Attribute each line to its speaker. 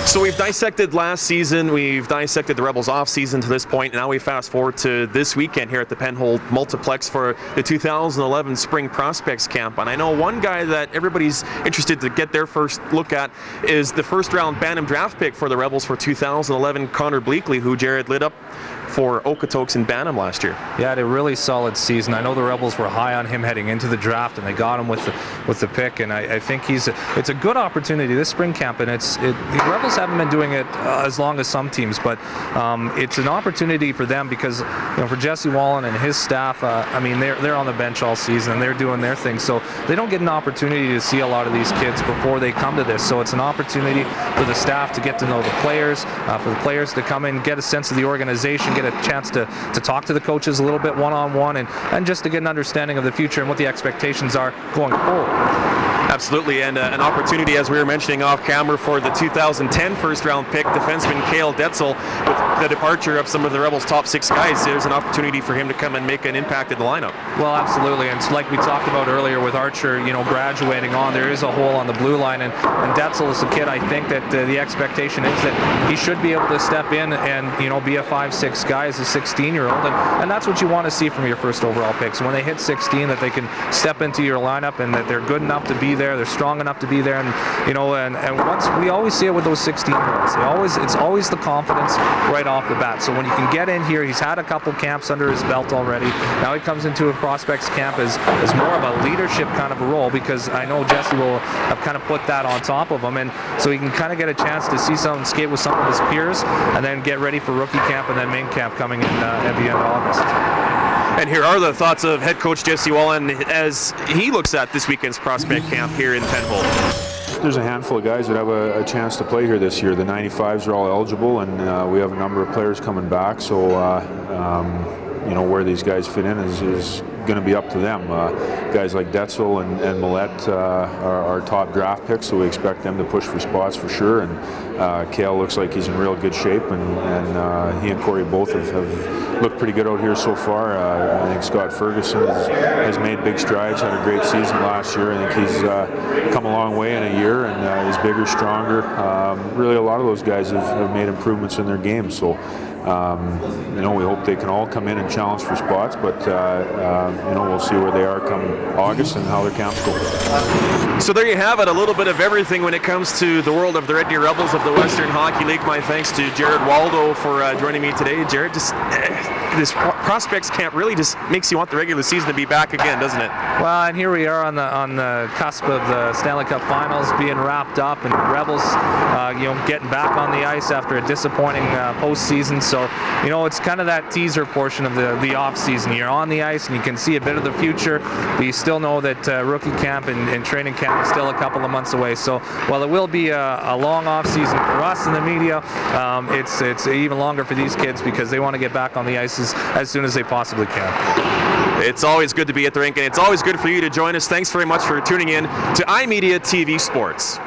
Speaker 1: So we've dissected last season, we've dissected the Rebels off season to this point, and now we fast forward to this weekend here at the Penhold Multiplex for the 2011 Spring Prospects Camp. And I know one guy that everybody's interested to get their first look at is the first round Bantam draft pick for the Rebels for 2011, Connor Bleakley, who Jared lit up for Okotoks in Bantam last year.
Speaker 2: Yeah, had a really solid season. I know the Rebels were high on him heading into the draft, and they got him with the pick. And I think it's a good opportunity this spring camp. And the Rebels haven't been doing it as long as some teams, but it's an opportunity for them because for Jesse Wallin and his staff, I mean they're on the bench all season and they're doing their thing, so they don't get an opportunity to see a lot of these kids before they come to this. So it's an opportunity for the staff to get to know the players, for the players to come in, get a sense of the organization, get a chance to talk to the coaches a little bit one-on-one, and just to get an understanding of the future and what the expectations are going forward.
Speaker 1: Absolutely, and an opportunity, as we were mentioning off camera, for the 2010 first-round pick, defenseman Cale Detzel. With the departure of some of the Rebels' top 6 guys, there's an opportunity for him to come and make an impact in the lineup.
Speaker 2: Well, absolutely, and it's like we talked about earlier with Archer, graduating on, there is a hole on the blue line, and Detzel is a kid, I think, that the expectation is that he should be able to step in and, be a 5'6" guy as a 16-year-old, and that's what you want to see from your first overall pick. So when they hit 16, that they can step into your lineup and that they're good enough to be there, they're strong enough to be there, and and once we always see it with those 16-year-olds, it's always the confidence right off the bat. So when you can get in here, he's had a couple camps under his belt already. Now he comes into a prospects camp as more of a leadership kind of a role, because I know Jesse will have kind of put that on top of him, and so he can kind of get a chance to see some skate with some of his peers, and then get ready for rookie camp and then main camp coming in at the end of August.
Speaker 1: And here are the thoughts of head coach Jesse Wallin as he looks at this weekend's prospect camp here in Penhold.
Speaker 3: There's a handful of guys that have a chance to play here this year. The 95s are all eligible, and we have a number of players coming back. So, where these guys fit in is going to be up to them. Guys like Detzel and Millette are top draft picks, so we expect them to push for spots for sure. And Cale looks like he's in real good shape, and he and Corey both have looked pretty good out here so far. I think Scott Ferguson has made big strides, had a great season last year. I think he's come a long way in a year, and he's bigger, stronger. Really, a lot of those guys have made improvements in their game. So, we hope they can all come in and challenge for spots, but we'll see where they are come August and how their camps go.
Speaker 1: So there you have it, a little bit of everything when it comes to the world of the Red Deer Rebels of the Western Hockey League. My thanks to Jared Waldo for joining me today. Jared, this prospects camp really just makes you want the regular season to be back again, doesn't it?
Speaker 2: Well, and here we are on the cusp of the Stanley Cup Finals being wrapped up, and Rebels, getting back on the ice after a disappointing postseason. So, it's kind of that teaser portion of the off season. You're on the ice and you can see a bit of the future, but you still know that rookie camp and training camp is still a couple of months away. So while it will be a long off season for us in the media, it's even longer for these kids because they want to get back on the ice as soon as they possibly can.
Speaker 1: It's always good to be at the rink, and it's always good for you to join us. Thanks very much for tuning in to iMediatv Sports.